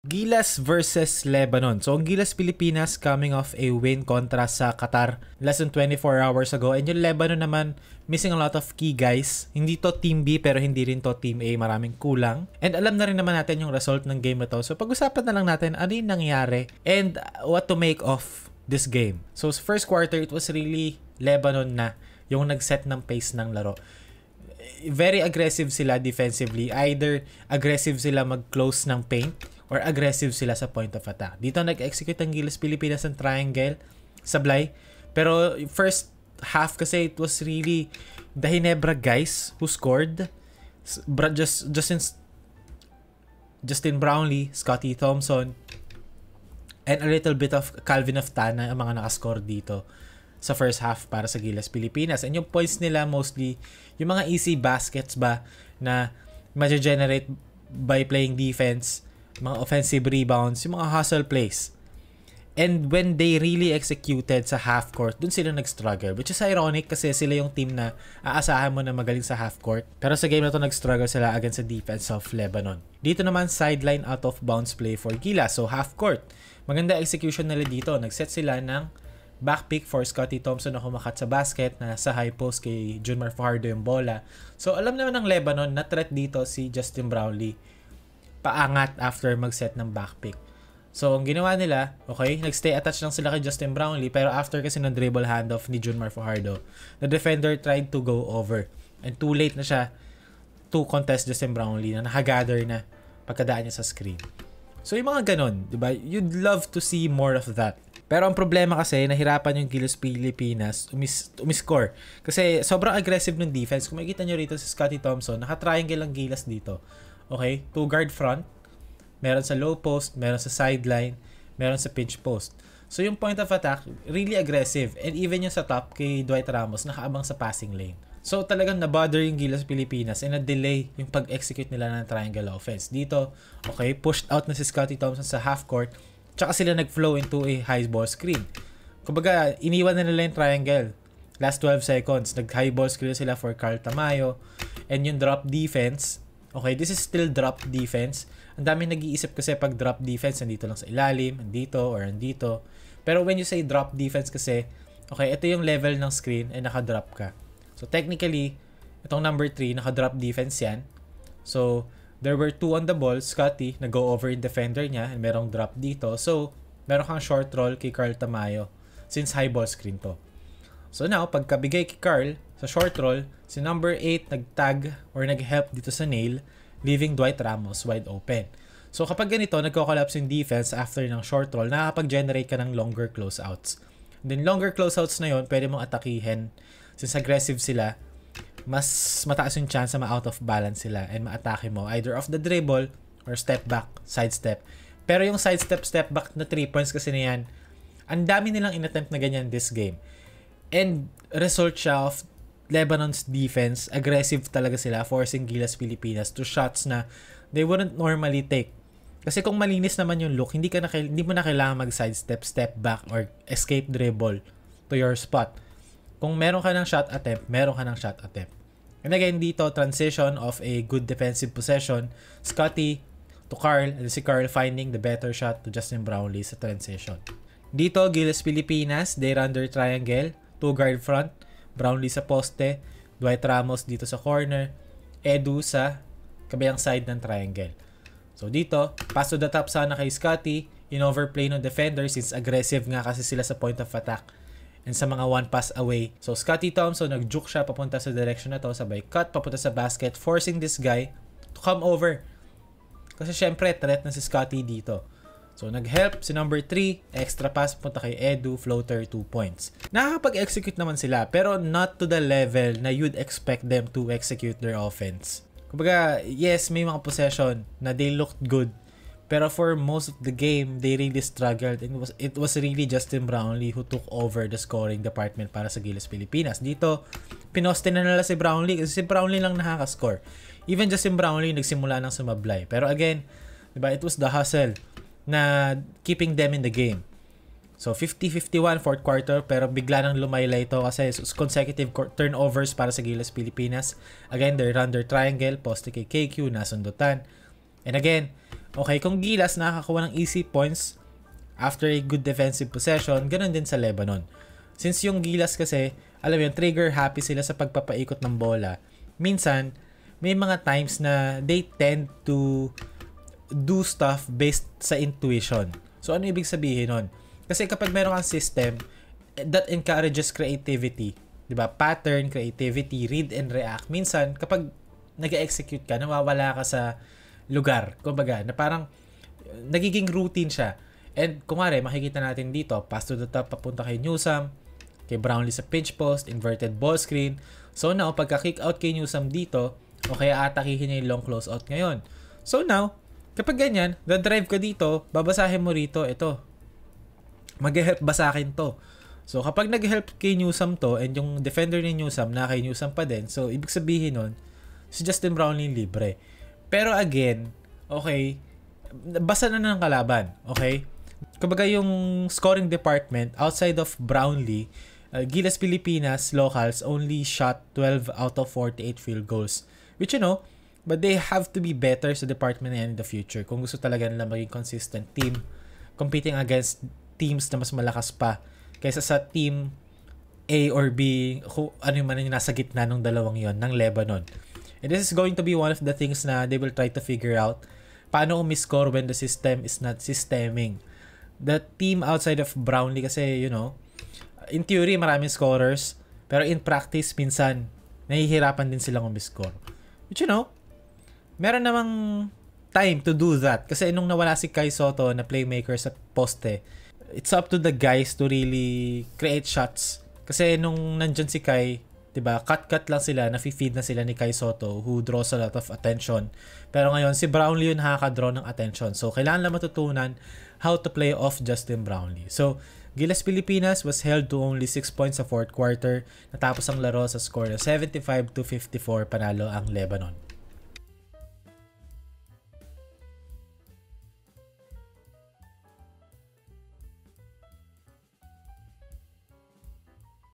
Gilas versus Lebanon. So, ang Gilas Pilipinas coming off a win kontra sa Qatar less than 24 hours ago. And yung Lebanon naman, missing a lot of key guys. Hindi to Team B pero hindi rin to Team A. Maraming kulang. And alam na rin naman natin yung result ng game na to. So, pag-usapan na lang natin ano yung nangyari and what to make of this game. So, sa first quarter, it was really Lebanon na yung nag-set ng pace ng laro. Very aggressive sila defensively. Either aggressive sila mag-close ng paint or aggressive sila sa point of attack. Dito nag-execute ang Gilas Pilipinas ng triangle, sablay. Pero first half kasi it was really the Ginebra guys who scored. Justin Brownlee, Scotty Thompson, and a little bit of Calvin Oftana ang mga nakascore dito sa first half para sa Gilas Pilipinas. And yung points nila mostly, yung mga easy baskets ba na ma-generate by playing defense, mga offensive rebounds, yung mga hustle plays. And when they really executed sa half court, dun sila nag-struggle. Which is ironic kasi sila yung team na aasahan mo na magaling sa half court. Pero sa game na to nag-struggle sila against the defense of Lebanon. Dito naman sideline out of bounds play for Gilas. So half court. Maganda execution nila dito. Nag-set sila ng back pick for Scotty Thompson na kumakat sa basket na sa high post kay Junmar Fajardo yung bola. So alam naman ng Lebanon na threat dito si Justin Brownlee. Paangat after mag-set ng backpick. So, ang ginawa nila, okay, nag-stay attached lang sila kay Justin Brownlee pero after kasi ng dribble handoff ni Junmar Fajardo, the defender tried to go over. And too late na siya to contest Justin Brownlee na nakagather na pagkadaan niya sa screen. So, yung mga ganun, diba? You'd love to see more of that. Pero ang problema kasi, nahirapan yung Gilas Pilipinas umiscore. Kasi sobrang aggressive ng defense. Kung makikita nyo rito si Scotty Thompson, naka-triangle ang Gilas dito. Okay, 2 guard front, meron sa low post, meron sa sideline, meron sa pinch post. So yung point of attack, really aggressive. And even yung sa top kay Dwight Ramos, nakaabang sa passing lane. So talagang na-bother yung Gilas Pilipinas and na-delay yung pag-execute nila ng triangle offense. Dito, okay, pushed out na si Scotty Thompson sa half court, tsaka sila nag-flow into a high ball screen. Kumbaga, iniwan na nila yung triangle. Last 12 seconds, nag-high ball screen sila for Carl Tamayo. And yung drop defense, okay, this is still drop defense. Ang dami nag-iisip kasi pag drop defense, nandito lang sa ilalim, andito, or andito. Pero when you say drop defense kasi, okay, ito yung level ng screen and naka-drop ka. So technically, itong number 3, naka-drop defense yan. So, there were 2 on the ball. Scotty, nag-go over yung defender niya and merong drop dito. So, meron kang short roll kay Carl Tamayo since high ball screen to. So now, pagkabigay kay Carl sa short roll, si number 8 nag-tag or nag-help dito sa nail, leaving Dwight Ramos wide open. So kapag ganito, nagko-collapse yung defense after ng short roll, nakakapag-generate ka ng longer closeouts. And then longer closeouts na yon, pwede mong atakihin. Since aggressive sila, mas mataas yung chance na ma-out of balance sila and ma-atake mo either off the dribble or step back, side step. Pero yung side step, step back na 3 points kasi na yan, ang dami nilang inattempt na ganyan this game. And result siya of Lebanon's defense, aggressive talaga sila, forcing Gilas Pilipinas to shots na they wouldn't normally take. Kasi kung malinis naman yung look, hindi mo na kailangan mag-sidestep, step back, or escape dribble to your spot. Kung meron ka ng shot attempt, meron ka ng shot attempt. And again, dito, transition of a good defensive possession, Scotty to Carl, and si Carl finding the better shot to Justin Brownlee sa transition. Dito, Gilas Pilipinas, they run their triangle, 2 guard front, Brownlee sa poste, Dwight Ramos dito sa corner, Edu sa kabilang side ng triangle. So dito, pass to the top sana kay Scotty, in-overplay ng defender since aggressive nga kasi sila sa point of attack and sa mga one pass away. So Scotty Thompson, nag-juke siya papunta sa direction na to, sabay cut papunta sa basket, forcing this guy to come over. Kasi syempre, threat na si Scotty dito. So, nag-help si number 3, extra pass punta kay Edu, floater, 2 points. Nakakapag-execute naman sila, pero not to the level na you'd expect them to execute their offense. Kumbaga, yes, may mga possession na they looked good, pero for most of the game, they really struggled. And it was really Justin Brownlee who took over the scoring department para sa Gilas Pilipinas. Dito, pinoste na nila si Brownlee kasi si Brownlee lang nakaka-score. Even Justin Brownlee nagsimula ng sumablay. Pero again, diba, it was the hustle na keeping them in the game. So 50-51 fourth quarter, pero bigla nang lumaylay ito kasi consecutive turnovers para sa Gilas Pilipinas. Again, they run their triangle, poste kay KQ, nasundutan. And again, Okay, kung Gilas nakakakuha ng easy points after a good defensive possession, ganun din sa Lebanon. Since yung Gilas kasi, alam mo yun, trigger happy sila sa pagpapaikot ng bola. Minsan, may mga times na they tend to do stuff based sa intuition. So, ano ibig sabihin nun? Kasi kapag meron kang system that encourages creativity, di ba? Pattern, creativity, read and react. Minsan, kapag nag-execute ka, nawawala ka sa lugar. Kumbaga, na parang nagiging routine siya. And kumare, makikita natin dito, pass to the top, papunta kay Newsome, kay Brownlee sa pinch post, inverted ball screen. So now, pagka-kick out kay Newsome dito, o kaya atakihin niya yung long close out ngayon. So now, kapag ganyan, drive ka dito, babasahin mo rito, ito. Mag-help ba sa akin to? So kapag nag-help kay Newsome to, and yung defender ni Newsome, na kay Newsome pa din, so ibig sabihin nun, si Justin Brownlee libre. Pero again, okay, basa na ng kalaban, okay? Kumbaga yung scoring department, outside of Brownlee, Gilas Pilipinas locals only shot 12 out of 48 field goals. Which but they have to be better sa department na yan in the future kung gusto talaga nila maging consistent team competing against teams na mas malakas pa kaysa sa team A or B, ano man yung nasa gitna ng dalawang yon ng Lebanon. And this is going to be one of the things na they will try to figure out. Paano umiscore when the system is not systeming. The team outside of Brownlee kasi, in theory, maraming scorers. Pero in practice, minsan, nahihirapan din silang umiscore. Which, meron namang time to do that. Kasi nung nawala si Kai Soto na playmaker sa poste, it's up to the guys to really create shots. Kasi nung nandyan si Kai, diba, cut lang sila, nafi-feed na sila ni Kai Soto who draws a lot of attention. Pero ngayon, si Brownlee yun nakaka-draw ng attention. So, kailangan lang matutunan how to play off Justin Brownlee. So, Gilas Pilipinas was held to only 6 points sa fourth quarter. Natapos ang laro sa score na 75-54, panalo ang Lebanon.